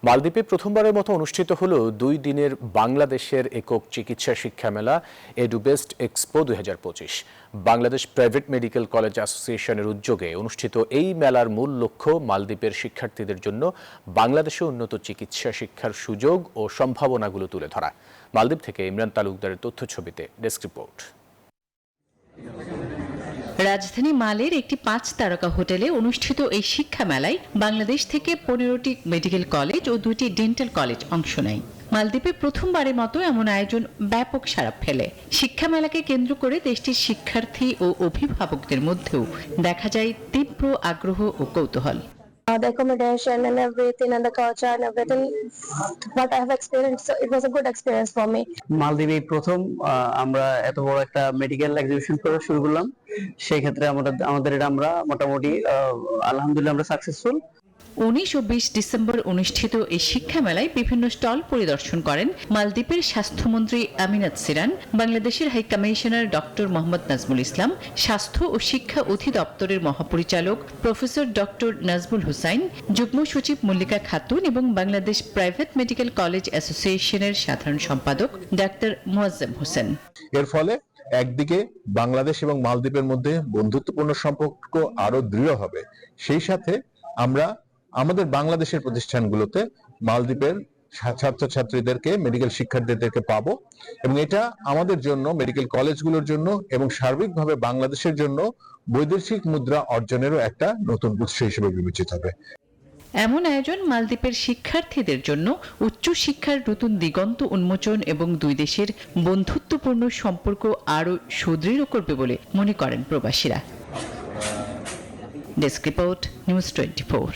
মালদ্বীপে প্রথমবারের মতো অনুষ্ঠিত হলো 2 দিনের বাংলাদেশের একক চিকিৎসা শিক্ষা মেলা Edubest expo 2025। Bangladesh private medical college অ্যাসোসিয়েশনের উদ্যোগে অনুষ্ঠিত এই মেলার মূল লক্ষ্য মালদ্বীপের শিক্ষার্থীদের জন্য বাংলাদেশে উন্নত চিকিৎসা শিক্ষার সুযোগ ও সম্ভাবনাগুলো তুলে ধরা। মালদ্বীপ থেকে ইমরান তালুকদারের তথ্যছবিতে ডেস্ক রিপোর্ট। রাজধানী মালের একটি 5 তারকা হোটেলে অনুষ্ঠিত এই শিক্ষা মেলায় বাংলাদেশ থেকে 15টি মেডিকেল কলেজ ও 2টি ডেন্টাল কলেজ অংশ নেয়। মালদ্বীপে প্রথমবারের মতো এমন আয়োজন ব্যাপক সাড়া ফেলে। শিক্ষা মেলাকে কেন্দ্র করে দেশটির শিক্ষার্থী ও অভিভাবকদের মধ্যেও দেখা যায় তীব্র আগ্রহ ও কৌতূহল। The accommodation and everything and the culture and everything what I have experienced, so it was a good experience for me. মালদ্বীপে প্রথম আমরা এত বড় একটা মেডিকেল এক্সিবিশন করা শুরু করলাম। সেই ক্ষেত্রে আমাদের এটা আমরা মোটামুটি আলহামদুলিল্লাহ আমরা সাকসেসফুল। 19 ও 20 ডিসেম্বর অনুষ্ঠিত এই শিক্ষা মেলায় বিভিন্ন স্টল পরিদর্শন করেন মালদ্বীপের স্বাস্থ্যমন্ত্রী আমিনাত সিরান, বাংলাদেশের high commissioner doctor Mohammad Nazmul Islam, স্বাস্থ্য ও শিক্ষা অধিদপ্তরের মহাপরিচালক প্রফেসর ডক্টর নাজমুল হুসাইন, যুগ্ম সচিব মল্লিকা খাতুন এবং বাংলাদেশ প্রাইভেট মেডিকেল কলেজ অ্যাসোসিয়েশনের সাধারণ সম্পাদক ডাক্তার মুয়াজ্জেম হোসেন। এর ফলে একদিকে বাংলাদেশ এবং মালদ্বীপের মধ্যে বন্ধুত্বপূর্ণ সম্পর্ক আরো দৃঢ় হবে, সেই সাথে আমরা আমাদের বাংলাদেশের প্রতিষ্ঠানগুলোতে মালদ্বীপের ছাত্রছাত্রীদেরকে মেডিকেল শিক্ষার্থীদেরকে পাবো এবং এটা আমাদের জন্য মেডিকেল কলেজগুলোর জন্য এবং সার্বিকভাবে বাংলাদেশের জন্য বৈদেশিক মুদ্রা অর্জনেরও একটা নতুন উৎস হিসেবে বিবেচিত হবে। এমন আয়োজন মালদ্বীপের শিক্ষার্থীদের জন্য উচ্চ শিক্ষার নতুন দিগন্ত উন্মোচন এবং দুই দেশের বন্ধুত্বপূর্ণ সম্পর্ক আরও সুদৃঢ় করবে বলে মনে করেন প্রবাসীরা। Desk report, news 24।